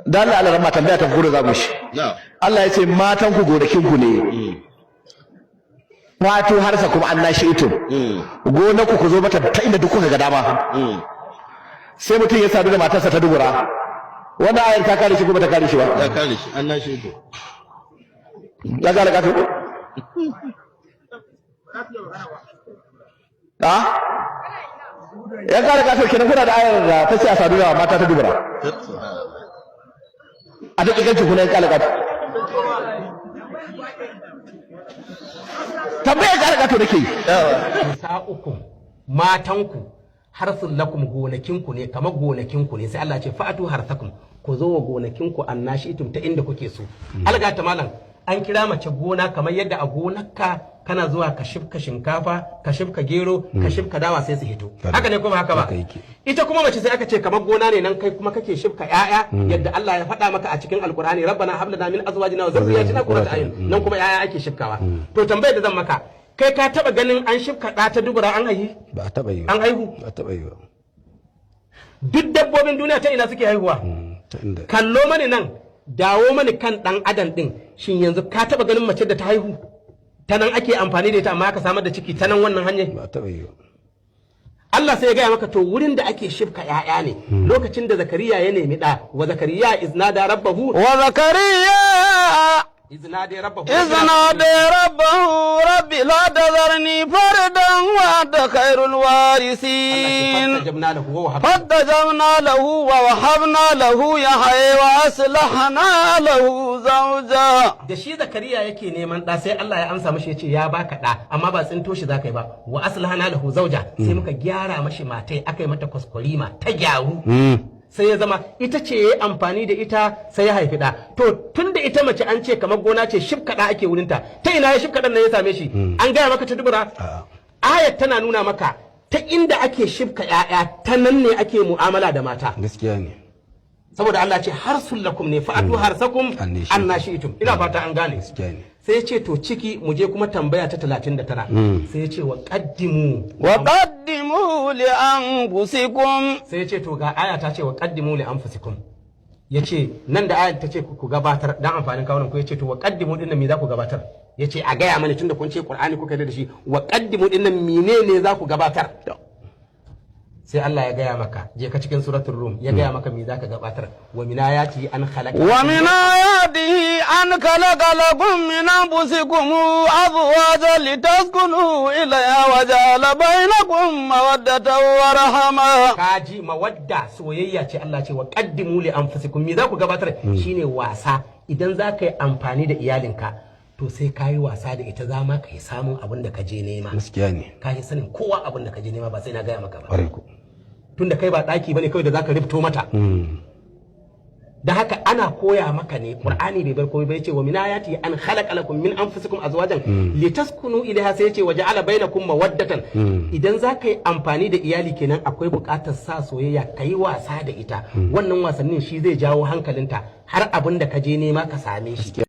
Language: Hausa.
da Allah ramma tambaya ta gure za mu shi Allah ya ce matan ku gonakin ku ne wato harsa kuma an nashi ito gonaku ku zo mata ta inda duk kuka ga dama sai mutum ya sadu da matarsa ta dubura wannan ayar ta kare shi kuma ta kare shi ba ya kare shi an nashi ito ya kare ka to ya kare ka to kenan kuna da ayar da ta ce a sadu da mata ta dubura a duk kanci kuna ya kare ka to tambaya kare ka to nake sa'ukum matanku harsun lakum gonakinku ne kamar gonakinku ne sai Allah ce fa'atu harsakum ku zo wa gonakinku annashitum ta inda kuke so alga ta malam an kira mace gona kamar yadda a gonarka kana zuwa ka shifka shinkafa ka shifka gero ka shifka dawa sai su hito haka ne kuma haka ba ita kuma mace sai aka ce kamar gona ne nan kai kuma kake shifka ƴaƴa yadda Allah ya faɗa maka a cikin alkur'ani rabbana hab lana min azwajina wa dhurriyyatina qurrata a'yun nan kuma ƴaƴa ake shifkawa to tambayar da zan maka kai ka taba ganin an shifka ɗa ta dubura an haihu ba a taba yi an haihu ba a taba yi ba duk dabbobin duniya ta ina suke haihuwa kallo mani nan dawo mani kan dan adam din shin yanzu ka taba ganin mace da ta haihu ta nan ake amfani da ita amma aka samar da ciki ta nan wannan hanyar ba a taba yi ba Allah sai ya gaya maka to wurin da ake shifka ƴaƴa ne lokacin da Zakariya ya nemi da wa Zakariya iznada rabbahu wa zakariya iznada rabbahu rabbi la tadharni fardan wa anta khairul warisin فاستجبنا له ووهبنا له يحيى وأصلحنا له زوجا da shi Zakariya yake neman da sai Allah ya amsa mashi yace ya baka da amma ba tsinto shi zakai ba wa aslahana lahu zauja sai muka gyara mashi matai akai mata kuskurima ta gyaru sai ya zama ita ce yayi amfani da ita sai ya haifi da to tunda ita mace an ce kamar gona ce shifka da ake wurinta ta ina ya shifka dan nan ya same shi an gaya maka ta dubura ayat tana nuna maka ta inda ake shifka ƴaƴa ta nan ne ake mu'amala da mata gaskiya ne saboda Allah ce harsul lakum ne fa'atu harsakum annashitum ina fata an gane gaskiya ne sai ya ce to ciki mu je kuma tambaya ta 39 sai ya ce wa qaddimu li anfusikum sai ya ce to ga aya ta ce wa qaddimu li anfusikum yace nan da aya ta ce ku gabatar dan amfanin kawunan ku yace to wa qaddimu din nan me za ku gabatar yace a gaya mani tunda kun ce Qur'ani kuka da shi wa qaddimu din nan menene za ku gabatar sai Allah ya gaya maka je ka cikin suratul rum ya gaya maka me zaka gabatar wa min ayati an khalaqa lakum min anfusikum azwajan litaskunu ilayha wa ja'ala bainakum mawaddatan wa rahma kaji mawadda soyayya ce Allah ce wa qaddimu li anfusikum me za ku gabatar shine wasa idan za ka yi amfani da iyalinka to sai ka yi wasa da ita za ma ka yi samun abin da ka je nema gaskiya ne ka yi sanin kowa abin da ka je nema ba sai na gaya maka ba ƙwarai ko tunda kai ba ɗaki bane kawai da zaka rifto mata da haka ana koya maka ne Qur'ani bai bar komai ba yace wa min ayati an khalaqa lakum min anfusikum azwajan litaskunu ilaiha sai yace waja'ala bainakum mawaddatan idan zaka yi amfani da iyali kenan akwai buƙatar sa soyayya kai wasa da ita wannan wasannin shi zai jawo hankalinta har abin da ka je nema ka same shi